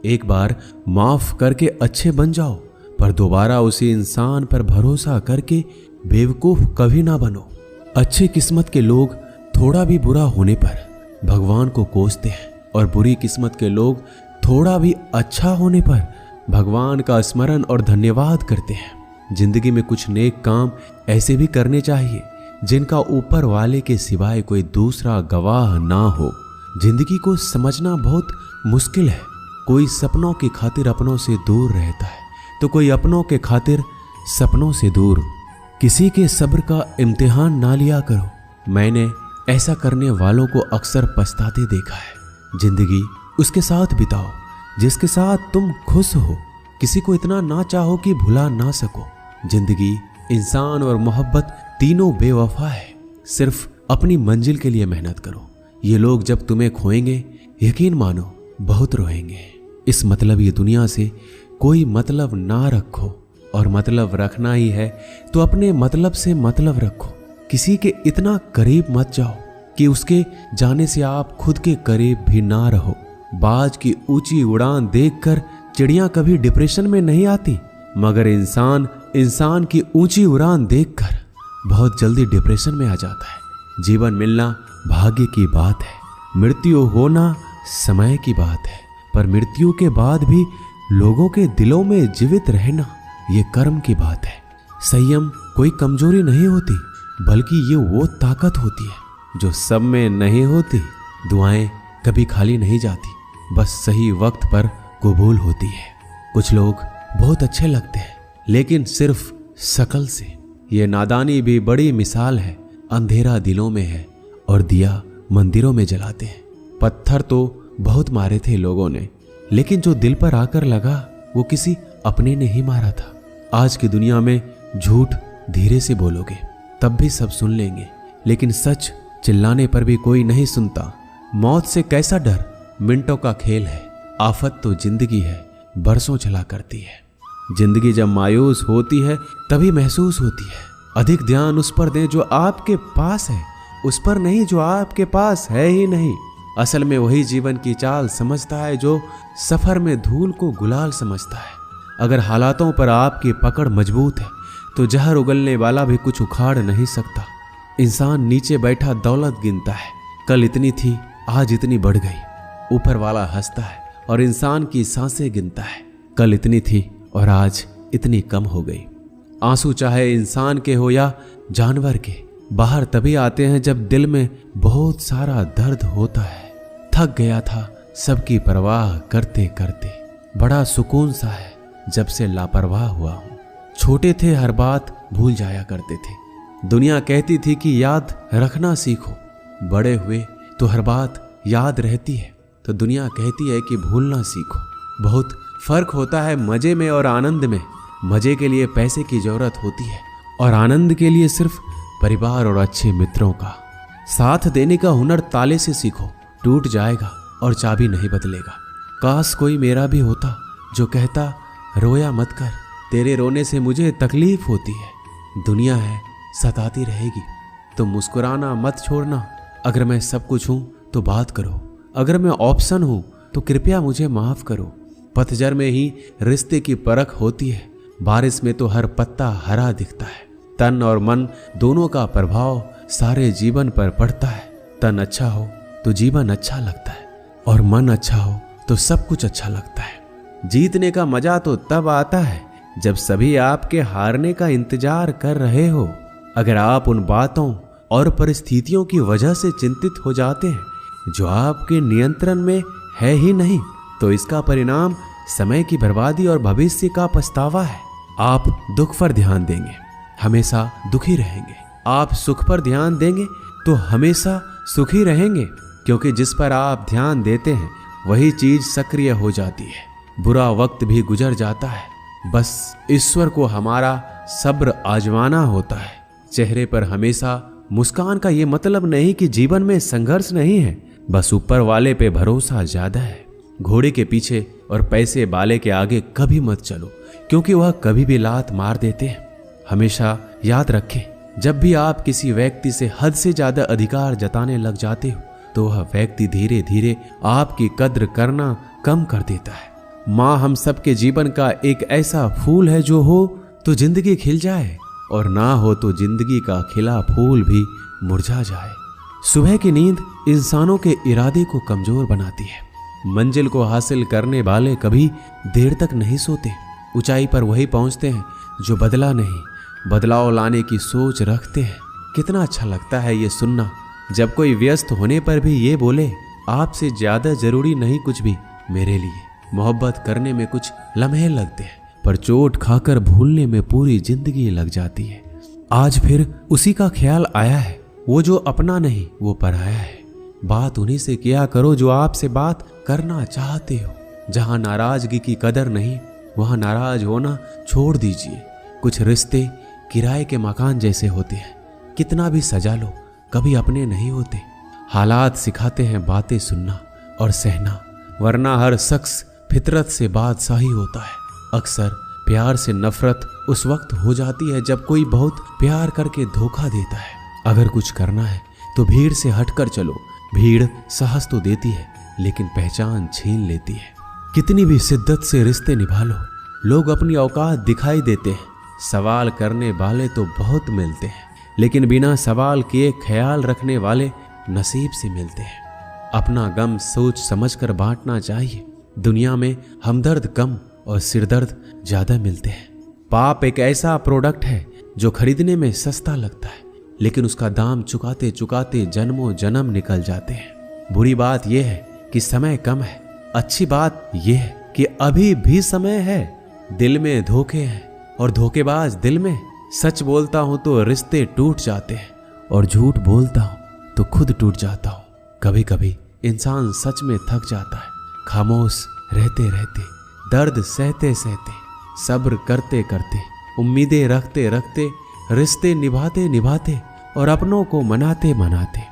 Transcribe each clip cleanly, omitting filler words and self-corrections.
एक बार माफ करके अच्छे बन जाओ, पर दोबारा उसी इंसान पर भरोसा करके बेवकूफ कभी ना बनो। अच्छी किस्मत के लोग थोड़ा भी बुरा होने पर भगवान को कोसते हैं और बुरी किस्मत के लोग थोड़ा भी अच्छा होने पर भगवान का स्मरण और धन्यवाद करते हैं। जिंदगी में कुछ नेक काम ऐसे भी करने चाहिए जिनका ऊपर वाले के सिवाय कोई दूसरा गवाह ना हो। जिंदगी को समझना बहुत मुश्किल है। कोई सपनों की खातिर अपनों से दूर रहता है तो कोई अपनों के खातिर सपनों से दूर। किसी के सब्र का इम्तिहान ना लिया करो। मैंने ऐसा करने वालों को अक्सर पछताते देखा है। जिंदगी उसके साथ बिताओ जिसके साथ तुम खुश हो। किसी को इतना ना चाहो कि भुला ना सको। जिंदगी, इंसान और मोहब्बत तीनों बेवफा है। सिर्फ अपनी मंजिल के लिए मेहनत करो। ये लोग जब तुम्हें खोएंगे यकीन मानो बहुत रोएंगे। इस मतलब ये दुनिया से कोई मतलब ना रखो, और मतलब रखना ही है तो अपने मतलब से मतलब रखो। किसी के इतना करीब मत जाओ कि उसके जाने से आप खुद के करीब भी ना रहो। बाज की ऊंची उड़ान देखकर चिड़िया कभी डिप्रेशन में नहीं आती, मगर इंसान की ऊंची उड़ान देखकर बहुत जल्दी डिप्रेशन में आ जाता है। जीवन मिलना भाग्य की बात है, मृत्यु होना समय की बात है, पर मृत्यु के बाद भी लोगों के दिलों में जीवित रहना ये कर्म की बात है। संयम कोई कमजोरी नहीं होती, बल्कि ये वो ताकत होती है जो सब में नहीं होती। दुआएं कभी खाली नहीं जाती, बस सही वक्त पर कबूल होती है। कुछ लोग बहुत अच्छे लगते हैं लेकिन सिर्फ शक्ल से। ये नादानी भी बड़ी मिसाल है। अंधेरा दिलों में है और दिया मंदिरों में जलाते हैं। पत्थर तो बहुत मारे थे लोगों ने, लेकिन जो दिल पर आकर लगा वो किसी अपने ने ही मारा था। आज की दुनिया में झूठ धीरे से बोलोगे तब भी सब सुन लेंगे, लेकिन सच चिल्लाने पर भी कोई नहीं सुनता। मौत से कैसा डर, मिनटों का खेल है। आफत तो जिंदगी है, बरसों चला करती है। जिंदगी जब मायूस होती है तभी महसूस होती है। अधिक ध्यान उस पर दें जो आपके पास है, उस पर नहीं जो आपके पास है ही नहीं। असल में वही जीवन की चाल समझता है जो सफर में धूल को गुलाल समझता है। अगर हालातों पर आपकी पकड़ मजबूत है तो जहर उगलने वाला भी कुछ उखाड़ नहीं सकता। इंसान नीचे बैठा दौलत गिनता है, कल इतनी थी आज इतनी बढ़ गई। ऊपर वाला हंसता है और इंसान की सांसें गिनता है, कल इतनी थी और आज इतनी कम हो गई। आंसू चाहे इंसान के हो या जानवर के, बाहर तभी आते हैं जब दिल में बहुत सारा दर्द होता है। थक गया था सबकी परवाह करते करते, बड़ा सुकून सा है जब से लापरवाह हुआ हूं। छोटे थे हर बात भूल जाया करते थे। दुनिया कहती थी कि याद रखना सीखो। बड़े हुए तो हर बात याद रहती है, तो दुनिया कहती है कि भूलना सीखो। बहुत फर्क होता है मजे में और आनंद में। मजे के लिए पैसे की जरूरत होती है और आनंद के लिए सिर्फ परिवार और अच्छे मित्रों का साथ देने का हुनर ताले से सीखो। टूट जाएगा और चाबी नहीं बदलेगा। काश कोई मेरा भी होता जो कहता रोया मत कर, तेरे रोने से मुझे तकलीफ होती है। दुनिया है सताती रहेगी, तो मुस्कुराना मत छोड़ना। अगर मैं सब कुछ हूं तो बात करो, अगर मैं ऑप्शन हूं तो कृपया मुझे माफ करो। पतझड़ में ही रिश्ते की परख होती है, बारिश में तो हर पत्ता हरा दिखता है। तन और मन दोनों का प्रभाव सारे जीवन पर पड़ता है। तन अच्छा हो तो जीवन अच्छा लगता है और मन अच्छा हो तो सब कुछ अच्छा लगता है। जीतने का मजा तो तब आता है जब सभी आपके हारने का इंतजार कर रहे हो। अगर आप उन बातों और परिस्थितियों की वजह से चिंतित हो जाते हैं जो आपके नियंत्रण में है ही नहीं, तो इसका परिणाम समय की बर्बादी और भविष्य का पछतावा है। आप दुख पर ध्यान देंगे हमेशा दुखी रहेंगे। आप सुख पर ध्यान देंगे तो हमेशा सुखी रहेंगे, क्योंकि जिस पर आप ध्यान देते हैं वही चीज सक्रिय हो जाती है। बुरा वक्त भी गुजर जाता है, बस ईश्वर को हमारा सब्र आजमाना होता है। चेहरे पर हमेशा मुस्कान का ये मतलब नहीं कि जीवन में संघर्ष नहीं है, बस ऊपर वाले पे भरोसा ज्यादा है। घोड़े के पीछे और पैसे वाले के आगे कभी मत चलो, क्योंकि वह कभी भी लात मार देते हैं। हमेशा याद रखें, जब भी आप किसी व्यक्ति से हद से ज्यादा अधिकार जताने लग जाते हो तो वह व्यक्ति धीरे धीरे आपकी कद्र करना कम कर देता है। माँ हम सबके जीवन का एक ऐसा फूल है जो हो तो जिंदगी खिल जाए और ना हो तो जिंदगी का खिला फूल भी मुरझा जाए। सुबह की नींद इंसानों के इरादे को कमजोर बनाती है। मंजिल को हासिल करने वाले कभी देर तक नहीं सोते। ऊंचाई पर वही पहुंचते हैं जो बदलाव लाने की सोच रखते हैं। कितना अच्छा लगता है ये सुनना जब कोई व्यस्त होने पर भी ये बोले, आपसे ज्यादा जरूरी नहीं कुछ भी मेरे लिए। मोहब्बत करने में कुछ लम्हे लगते हैं पर चोट खाकर भूलने में पूरी जिंदगी लग जाती है। आज फिर उसी का ख्याल आया है, वो जो अपना नहीं वो पराया है। बात उन्हीं से किया करो जो आपसे बात करना चाहते हो। जहां नाराजगी की कदर नहीं वहां नाराज होना छोड़ दीजिए। कुछ रिश्ते किराए के मकान जैसे होते हैं, कितना भी सजा लो कभी अपने नहीं होते। हालात सिखाते हैं बातें सुनना और सहना, वरना हर शख्स फितरत से बादशाही होता है। अक्सर प्यार से नफरत उस वक्त हो जाती है जब कोई बहुत प्यार करके धोखा देता है। अगर कुछ करना है तो भीड़ से हटकर चलो। भीड़ साहस तो देती है लेकिन पहचान छीन लेती है। कितनी भी शिद्दत से रिश्ते निभा लो, लोग अपनी औकात दिखाई देते हैं। सवाल करने वाले तो बहुत मिलते हैं लेकिन बिना सवाल किए ख्याल रखने वाले नसीब से मिलते हैं। अपना गम सोच समझकर बांटना चाहिए। दुनिया में हमदर्द कम और सिरदर्द ज्यादा मिलते हैं। पाप एक ऐसा प्रोडक्ट है जो खरीदने में सस्ता लगता है लेकिन उसका दाम चुकाते चुकाते जन्मों जन्म निकल जाते हैं। बुरी बात यह है कि समय कम है, अच्छी बात यह है कि अभी भी समय है। दिल में धोखे हैं और धोखेबाज दिल में। सच बोलता हूं तो रिश्ते टूट जाते हैं और झूठ बोलता हूं तो खुद टूट जाता हूं। कभी कभी इंसान सच में थक जाता है। खामोश रहते रहते, दर्द सहते सहते, सब्र करते करते, उम्मीदें रखते रखते, रिश्ते निभाते निभाते और अपनों को मनाते मनाते।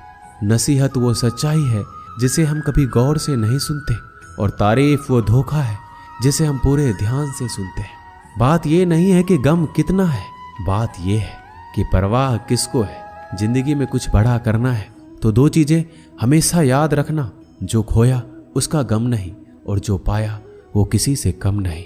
नसीहत वो सच्चाई है जिसे हम कभी गौर से नहीं सुनते और तारीफ वो धोखा है जिसे हम पूरे ध्यान से सुनते हैं। बात ये नहीं है कि गम कितना है, बात ये है कि परवाह किसको है। जिंदगी में कुछ बड़ा करना है तो दो चीजें हमेशा याद रखना, जो खोया उसका गम नहीं और जो पाया वो किसी से कम नहीं।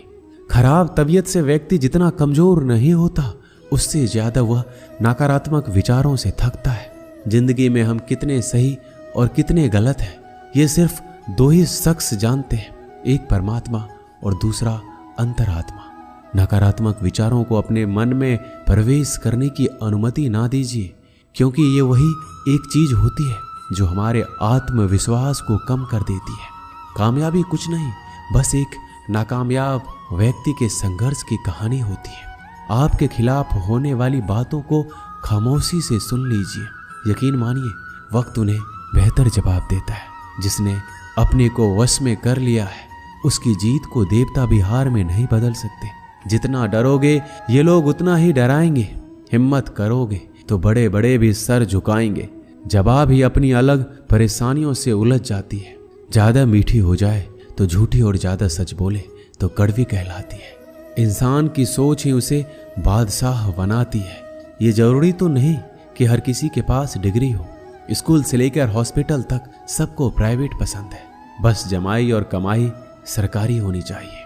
खराब तबीयत से व्यक्ति जितना कमजोर नहीं होता उससे ज्यादा वह नकारात्मक विचारों से थकता है। जिंदगी में हम कितने सही और कितने गलत हैं ये सिर्फ दो ही शख्स जानते हैं, एक परमात्मा और दूसरा अंतरात्मा। नकारात्मक विचारों को अपने मन में प्रवेश करने की अनुमति ना दीजिए क्योंकि ये वही एक चीज होती है जो हमारे आत्मविश्वास को कम कर देती है। कामयाबी कुछ नहीं, बस एक नाकामयाब व्यक्ति के संघर्ष की कहानी होती है। आपके खिलाफ होने वाली बातों को खामोशी से सुन लीजिए। यकीन मानिए वक्त उन्हें बेहतर जवाब देता है। जिसने अपने को वश में कर लिया है उसकी जीत को देवता भी हार में नहीं बदल सकते। जितना डरोगे ये लोग उतना ही डराएंगे। हिम्मत करोगे तो बड़े बड़े भी सर झुकाएंगे। जवाब ही अपनी अलग परेशानियों से उलझ जाती है। ज्यादा मीठी हो जाए तो झूठी और ज्यादा सच बोले तो कड़वी कहलाती है। इंसान की सोच ही उसे बादशाह बनाती है। ये जरूरी तो नहीं कि हर किसी के पास डिग्री हो। स्कूल से लेकर हॉस्पिटल तक सबको प्राइवेट पसंद है, बस जमाई और कमाई सरकारी होनी चाहिए।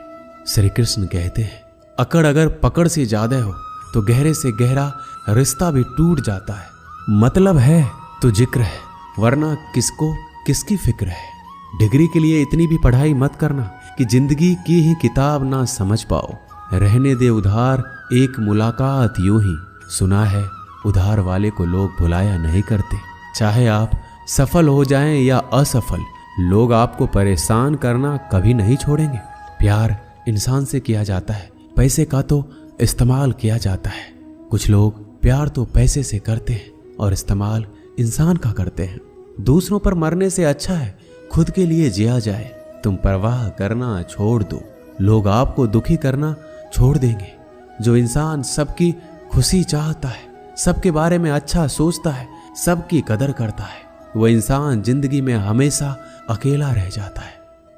श्री कृष्ण कहते हैं अकड़ अगर पकड़ से ज्यादा हो तो गहरे से गहरा रिश्ता भी टूट जाता है। मतलब है तो जिक्र है, वरना किसको किसकी फिक्र है। डिग्री के लिए इतनी भी पढ़ाई मत करना कि जिंदगी की ही किताब ना समझ पाओ। रहने दे उधार एक मुलाकात यूं ही। सुना है उधार वाले को लोग भुलाया नहीं करते। चाहे आप सफल हो जाएं या असफल, लोग आपको परेशान करना कभी नहीं छोड़ेंगे। प्यार इंसान से किया जाता है, पैसे का तो इस्तेमाल किया जाता है। कुछ लोग प्यार तो पैसे से करते हैं और इस्तेमाल इंसान का करते हैं। दूसरों पर मरने से अच्छा है खुद के लिए जिया जाए। तुम परवाह करना छोड़ दो, लोग आपको दुखी करना छोड़ देंगे। जो इंसान सबकी खुशी चाहता है, सबके बारे में अच्छा सोचता है, सबकी कदर करता है, वह इंसान जिंदगी में हमेशा अकेला रह जाता है।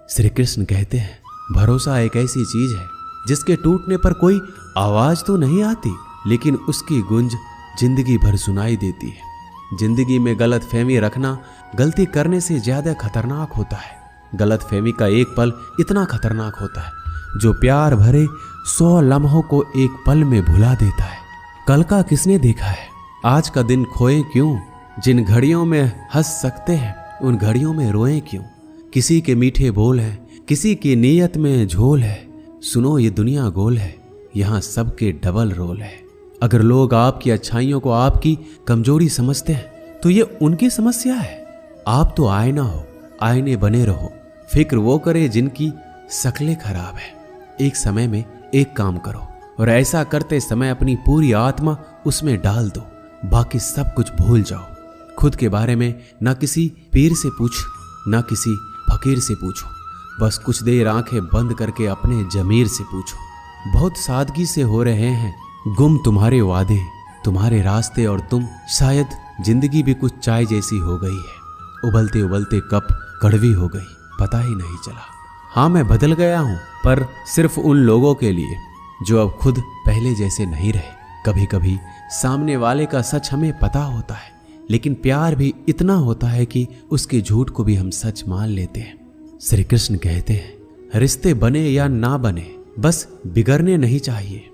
श्री कृष्ण कहते हैं भरोसा एक ऐसी चीज है जिसके टूटने पर कोई आवाज तो नहीं आती, लेकिन उसकी गूंज जिंदगी भर सुनाई देती है। जिंदगी में गलत फहमी रखना गलती करने से ज्यादा खतरनाक होता है। गलत फहमी का एक पल इतना खतरनाक होता है जो प्यार भरे 100 लम्हों को एक पल में भुला देता है। कल का किसने देखा है, आज का दिन खोए क्यों, जिन घड़ियों में हंस सकते हैं उन घड़ियों में रोएं क्यों। किसी के मीठे बोल हैं, किसी की नीयत में झोल है। सुनो ये दुनिया गोल है, यहाँ सबके डबल रोल है। अगर लोग आपकी अच्छाइयों को आपकी कमजोरी समझते हैं तो ये उनकी समस्या है। आप तो आईना हो, आईने बने रहो। फिक्र वो करे जिनकी शक्लें खराब है। एक समय में एक काम करो और ऐसा करते समय अपनी पूरी आत्मा उसमें डाल दो, बाकी सब कुछ भूल जाओ। खुद के बारे में ना किसी पीर से पूछ, ना किसी फकीर से पूछो। बस कुछ देर आंखें बंद करके अपने जमीर से पूछो। बहुत सादगी से हो रहे हैं गुम तुम्हारे वादे, तुम्हारे रास्ते, और तुम शायद जिंदगी भी कुछ चाय जैसी हो गई है। उबलते उबलते कप कड़वी हो गई, पता ही नहीं चला। हाँ, मैं बदल गया हूँ, पर सिर्फ उन लोगों के लिए जो अब खुद पहले जैसे नहीं रहे। कभी कभी सामने वाले का सच हमें पता होता है, लेकिन प्यार भी इतना होता है कि उसके झूठ को भी हम सच मान लेते हैं। श्री कृष्ण कहते हैं, रिश्ते बने या ना बने, बस बिगड़ने नहीं चाहिए।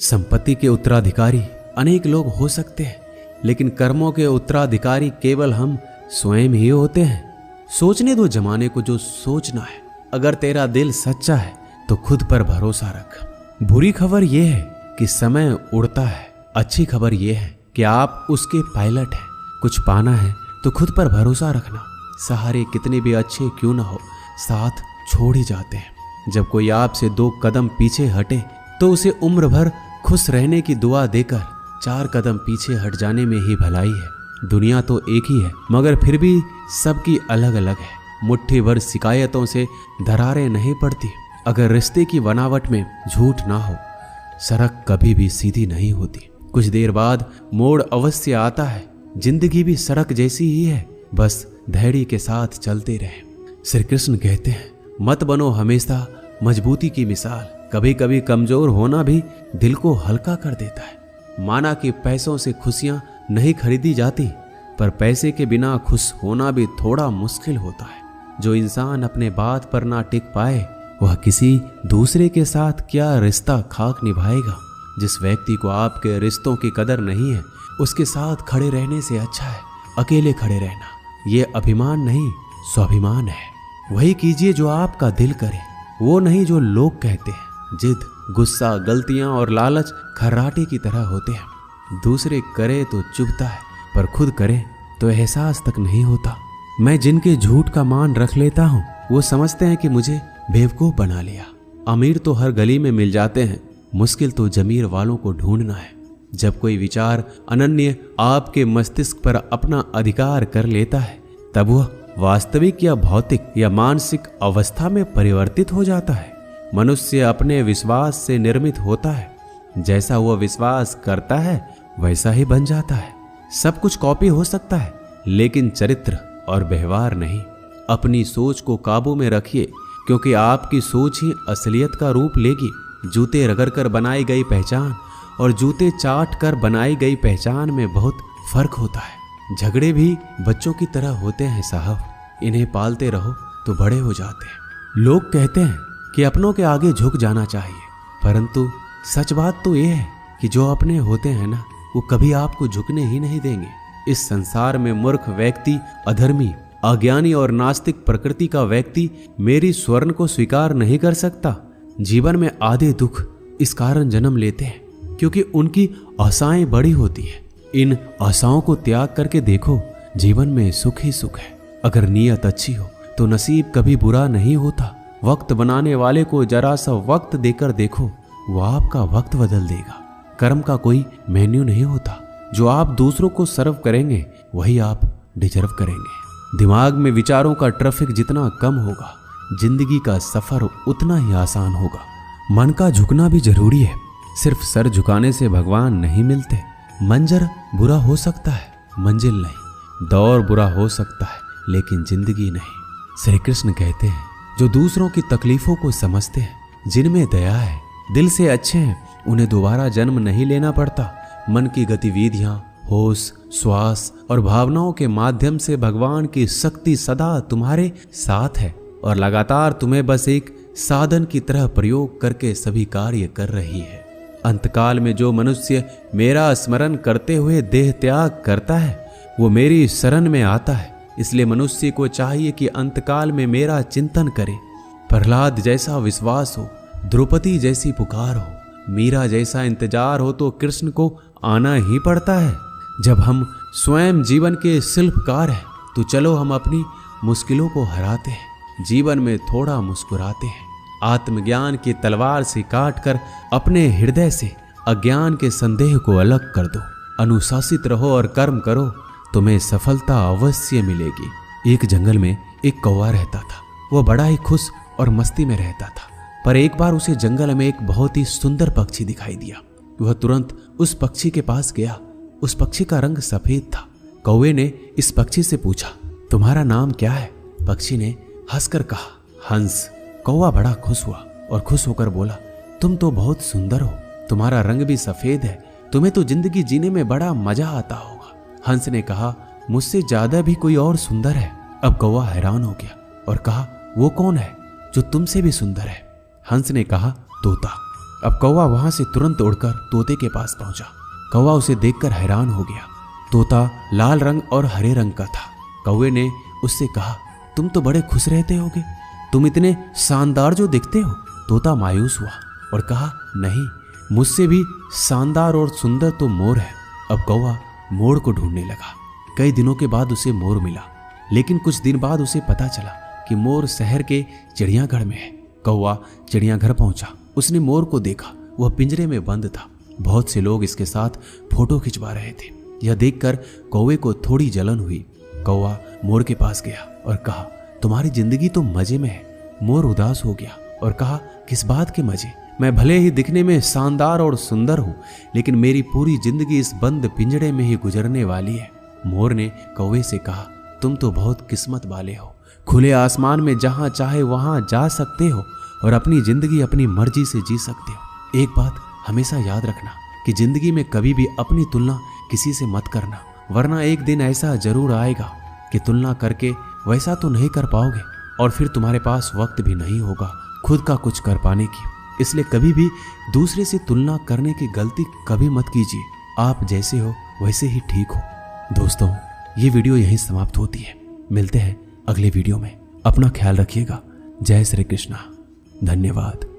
संपत्ति के उत्तराधिकारी अनेक लोग हो सकते हैं, लेकिन कर्मों के उत्तराधिकारी केवल हम स्वयं ही होते हैं। सोचने दो जमाने को जो सोचना है। अगर तेरा दिल सच्चा है तो खुद पर भरोसा रख। बुरी खबर यह है कि समय उड़ता है, अच्छी खबर यह है कि आप उसके पायलट हैं। कुछ पाना है तो खुद पर भरोसा रखना। सहारे कितने भी अच्छे क्यों ना हो, साथ छोड़ ही जाते हैं। जब कोई आपसे 2 कदम पीछे हटे तो उसे उम्र भर खुश रहने की दुआ देकर 4 कदम पीछे हट जाने में ही भलाई है। दुनिया तो एक ही है, मगर फिर भी सबकी अलग अलग है। मुट्ठी भर शिकायतों से दरारें नहीं पड़ती। अगर रिश्ते की बनावट में झूठ ना हो, सड़क कभी भी सीधी नहीं होती। कुछ देर बाद मोड़ अवश्य आता है। जिंदगी भी सड़क जैसी ही है, बस धैर्य के साथ चलते रहे। श्री कृष्ण कहते हैं, मत बनो हमेशा मजबूती की मिसाल। कभी कभी कमजोर होना भी दिल को हल्का कर देता है। माना कि पैसों से खुशियां नहीं खरीदी जाती, पर पैसे के बिना खुश होना भी थोड़ा मुश्किल होता है। जो इंसान अपने बात पर ना टिक पाए, वह किसी दूसरे के साथ क्या रिश्ता खाक निभाएगा। जिस व्यक्ति को आपके रिश्तों की कदर नहीं है, उसके साथ खड़े रहने से अच्छा है अकेले खड़े रहना। ये अभिमान नहीं, स्वाभिमान है। वही कीजिए जो आपका दिल करे, वो नहीं जो लोग कहते हैं। जिद, गुस्सा, गलतियां और लालच खर्राटे की तरह होते हैं। दूसरे करे तो चुभता है, पर खुद करे तो एहसास तक नहीं होता। मैं जिनके झूठ का मान रख लेता हूँ, वो समझते हैं कि मुझे बेवकूफ बना लिया। अमीर तो हर गली में मिल जाते हैं, मुश्किल तो जमीर वालों को ढूंढना है। जब कोई विचार अनन्य आपके मस्तिष्क पर अपना अधिकार कर लेता है, तब वह वास्तविक या भौतिक या मानसिक अवस्था में परिवर्तित हो जाता है। मनुष्य अपने विश्वास से निर्मित होता है। जैसा वह विश्वास करता है वैसा ही बन जाता है। सब कुछ कॉपी हो सकता है, लेकिन चरित्र और व्यवहार नहीं। अपनी सोच को काबू में रखिए, क्योंकि आपकी सोच ही असलियत का रूप लेगी। जूते रगड़ कर बनाई गई पहचान और जूते चाट कर बनाई गई पहचान में बहुत फर्क होता है। झगड़े भी बच्चों की तरह होते हैं साहब, इन्हें पालते रहो तो बड़े हो जाते हैं। लोग कहते हैं कि अपनों के आगे झुक जाना चाहिए, परंतु सच बात तो यह है कि जो अपने होते हैं ना, वो कभी आपको झुकने ही नहीं देंगे। इस संसार में मूर्ख व्यक्ति, अधर्मी, अज्ञानी और नास्तिक प्रकृति का व्यक्ति मेरी स्वर्ण को स्वीकार नहीं कर सकता। जीवन में आधे दुख इस कारण जन्म लेते हैं क्योंकि उनकी आशाएं बड़ी होती है। इन आशाओं को त्याग करके देखो, जीवन में सुख ही सुख है। अगर नीयत अच्छी हो तो नसीब कभी बुरा नहीं होता। वक्त बनाने वाले को जरा सा वक्त देकर देखो, वो आपका वक्त बदल देगा। कर्म का कोई मेन्यू नहीं होता। जो आप दूसरों को सर्व करेंगे वही आप डिजर्व करेंगे। दिमाग में विचारों का ट्रैफिक जितना कम होगा, जिंदगी का सफर उतना ही आसान होगा। मन का झुकना भी जरूरी है। सिर्फ सर झुकाने से भगवान नहीं मिलते। मंजर बुरा हो सकता है, मंजिल नहीं। दौर बुरा हो सकता है, लेकिन जिंदगी नहीं। श्री कृष्ण कहते हैं, जो दूसरों की तकलीफों को समझते हैं, जिनमें दया है, दिल से अच्छे हैं, उन्हें दोबारा जन्म नहीं लेना पड़ता। मन की गतिविधियां, होश, श्वास और भावनाओं के माध्यम से भगवान की शक्ति सदा तुम्हारे साथ है और लगातार तुम्हें बस एक साधन की तरह प्रयोग करके सभी कार्य कर रही है। अंतकाल में जो मनुष्य मेरा स्मरण करते हुए देह त्याग करता है वो मेरी शरण में आता है। इसलिए मनुष्य को चाहिए कि अंतकाल में मेरा चिंतन करे। प्रहलाद जैसा विश्वास हो, द्रौपदी जैसी पुकार हो, मीरा जैसा इंतजार हो तो कृष्ण को आना ही पड़ता है। जब हम स्वयं जीवन के शिल्पकार हैं तो चलो हम अपनी मुश्किलों को हराते हैं, जीवन में थोड़ा मुस्कुराते हैं। आत्मज्ञान की तलवार से काटकर अपने हृदय से अज्ञान के संदेह को अलग कर दो। अनुशासित रहो और कर्म करो, तुम्हें सफलता अवश्य मिलेगी। एक जंगल में एक कौवा रहता था। वह बड़ा ही खुश और मस्ती में रहता था। पर एक बार उसे जंगल में एक बहुत ही सुंदर पक्षी दिखाई दिया। वह तुरंत उस पक्षी के पास गया। उस पक्षी का रंग सफेद था। कौवे ने इस पक्षी से पूछा, तुम्हारा नाम क्या है? पक्षी ने हंसकर कहा, हंस। कौवा बड़ा खुश हुआ और खुश होकर बोला, तुम तो बहुत सुंदर हो, तुम्हारा रंग भी सफेद है, तुम्हें तो जिंदगी जीने में बड़ा मजा आता होगा। हंस ने कहा, मुझसे ज्यादा भी कोई और सुंदर है। अब कौवा हैरान हो गया और कहा, वो कौन है जो तुमसे भी सुंदर है? हंस ने कहा, तोता। अब कौवा वहां से तुरंत उड़कर तोते के पास पहुंचा। कौवा उसे देखकर हैरान हो गया। तोता लाल रंग और हरे रंग का था। कौवे ने उससे कहा, तुम तो बड़े खुश रहते होगे, तुम इतने शानदार जो दिखते हो। तोता मायूस हुआ और कहा, नहीं, मुझसे भी शानदार और सुंदर तो मोर है। अब कौवा मोर को ढूंढने लगा। कई दिनों के बाद उसे मोर मिला, लेकिन कुछ दिन बाद उसे पता चला कि मोर शहर के चिड़ियाघर में है। कौवा चिड़ियाघर पहुंचा। उसने मोर को देखा। वह पिंजरे में बंद था। बहुत से लोग इसके साथ फोटो खिंचवा रहे थे। यह देखकर कौवे को थोड़ी जलन हुई। कौवा मोर के पास गया और कहा, तुम्हारी जिंदगी तो मजे में है। मोर उदास हो गया और कहा, किस बात के मजे? मैं भले ही दिखने में शानदार और सुंदर हूं, लेकिन मेरी पूरी जिंदगी इस बंद पिंजरे में ही गुजरने वाली है। मोर ने कौवे से कहा, तुम तो बहुत किस्मत वाले हो, खुले आसमान में जहां चाहे वहां जा सकते हो और अपनी जिंदगी अपनी मर्जी से जी सकते हो। एक बात हमेशा याद रखना कि जिंदगी में कभी भी अपनी तुलना किसी से मत करना, वरना एक दिन ऐसा जरूर आएगा कि तुलना करके वैसा तो नहीं कर पाओगे और फिर तुम्हारे पास वक्त भी नहीं होगा खुद का कुछ कर पाने की। इसलिए कभी भी दूसरे से तुलना करने की गलती कभी मत कीजिए। आप जैसे हो वैसे ही ठीक हो। दोस्तों, ये वीडियो यहीं समाप्त होती है। मिलते हैं अगले वीडियो में। अपना ख्याल रखिएगा। जय श्री कृष्णा। धन्यवाद।